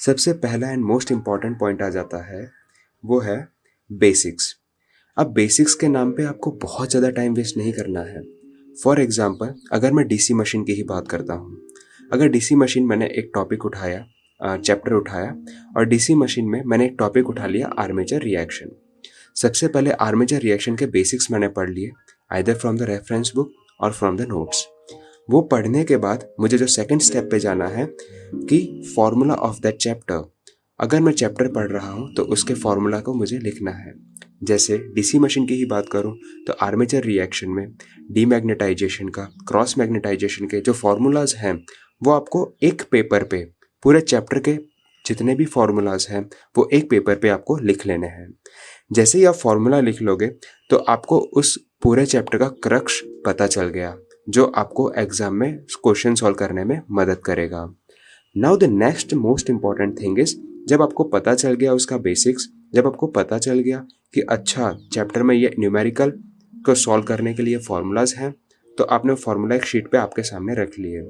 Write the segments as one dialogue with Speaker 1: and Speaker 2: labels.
Speaker 1: सबसे पहला and most important point आ जाता है, वो है बेसिक्स। अब बेसिक्स के नाम पे आपको बहुत ज़्यादा टाइम वेस्ट नहीं करना है। फॉर एग्जांपल, अगर मैं डीसी मशीन की ही बात करता हूँ, अगर डीसी मशीन मैंने एक टॉपिक उठाया, चैप्टर उठाया, और डीसी मशीन में मैंने एक टॉपिक उठा लिया आर्मेचर रिएक्शन। सबसे पहले आर्मेचर रिएक्शन के बेसिक्स मैंने पढ़ लिए, either from the reference book और फ्रॉम द नोट्स। वो पढ़ने के बाद मुझे जो सेकंड स्टेप पे जाना है कि फॉर्मूला ऑफ दैट चैप्टर, अगर मैं चैप्टर पढ़ रहा हूँ तो उसके फॉर्मूला को मुझे लिखना है। जैसे डीसी मशीन की ही बात करूँ तो आर्मेचर रिएक्शन में डीमैग्नेटाइजेशन का, क्रॉस मैग्नेटाइजेशन के जो फॉर्मूलाज हैं वो आपको एक पेपर पे, पूरे चैप्टर के जितने भी फॉर्मूलाज हैं वो एक पेपर पे आपको लिख लेने हैं। जैसे ही आप फॉर्मूला लिख लोगे तो आपको उस पूरे चैप्टर का क्रक्स पता चल गया, जो आपको एग्जाम में क्वेश्चन सॉल्व करने में मदद करेगा। Now the next most important thing is, जब आपको पता चल गया उसका बेसिक्स, जब आपको पता चल गया कि अच्छा चैप्टर में ये न्यूमेरिकल को सॉल्व करने के लिए फॉर्मूलाज हैं, तो आपने फॉर्मूला एक शीट पे आपके सामने रख लिए।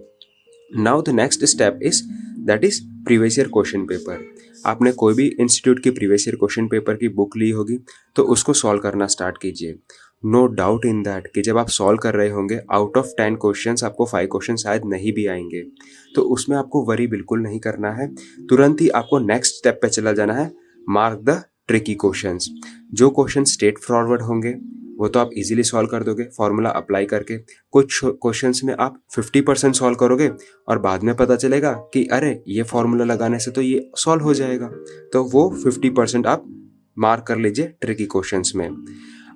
Speaker 1: Now the next step is, that is previous year question paper. आपने कोई भी इंस्टीट्यूट की प्रीवियस ईयर क्वेश्चन पेपर की बुक ली होगी तो उसको सॉल्व करना स्टार्ट कीजिए। नो डाउट इन दैट कि जब आप सॉल्व कर रहे होंगे, आउट ऑफ 10 क्वेश्चंस आपको 5 क्वेश्चन शायद नहीं भी आएंगे, तो उसमें आपको वरी बिल्कुल नहीं करना है। तुरंत ही आपको नेक्स्ट स्टेप पे चला जाना है, मार्क द ट्रिकी क्वेश्चंस। जो क्वेश्चन स्ट्रेट फॉरवर्ड होंगे वो तो आप इजीली सॉल्व कर दोगे फॉर्मूला अप्लाई करके। कुछ क्वेश्चंस में आप 50% सॉल्व करोगे और बाद में पता चलेगा कि अरे ये फॉर्मूला लगाने से तो ये सॉल्व हो जाएगा, तो वो 50% आप मार्क कर लीजिए ट्रिकी क्वेश्चंस में।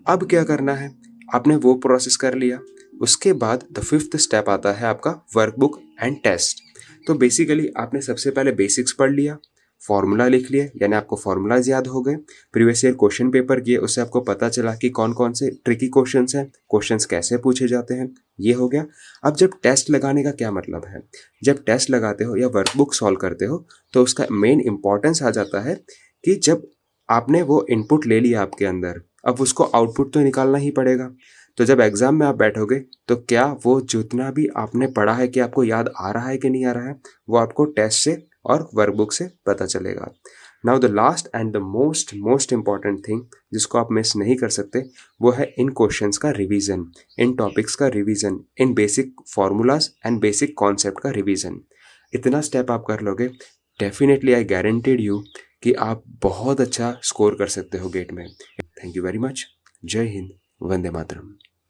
Speaker 1: अब क्या करना है, आपने वो प्रोसेस कर लिया, उसके बाद द फिफ्थ स्टेप आता है आपका वर्कबुक एंड टेस्ट। तो बेसिकली आपने सबसे पहले बेसिक्स पढ़ लिया, फॉर्मूला लिख लिए, यानी आपको फॉर्मूलाज याद हो गए, प्रीवियस ईयर क्वेश्चन पेपर किए, उससे आपको पता चला कि कौन कौन से ट्रिकी क्वेश्चंस हैं, क्वेश्चंस कैसे पूछे जाते हैं, ये हो गया। अब जब टेस्ट लगाने का क्या मतलब है, जब टेस्ट लगाते हो या वर्कबुक सॉल्व करते हो तो उसका मेन इंपॉर्टेंस आ जाता है कि जब आपने वो इनपुट ले लिया आपके अंदर, अब उसको आउटपुट तो निकालना ही पड़ेगा। तो जब एग्जाम में आप बैठोगे तो क्या वो जितना भी आपने पढ़ा है कि आपको याद आ रहा है कि नहीं आ रहा है, वो आपको टेस्ट से और वर्कबुक से पता चलेगा। Now the last and the most important thing जिसको आप मिस नहीं कर सकते, वो है इन क्वेश्चंस का रिवीजन, इन टॉपिक्स का revision, in basic formulas and basic concept का रिवीजन। इतना स्टेप आप कर लोगे, डेफिनेटली आई गारंटीड यू कि आप बहुत अच्छा स्कोर कर सकते हो गेट में। Thank you very much. जय हिंद, वंदे मातरम।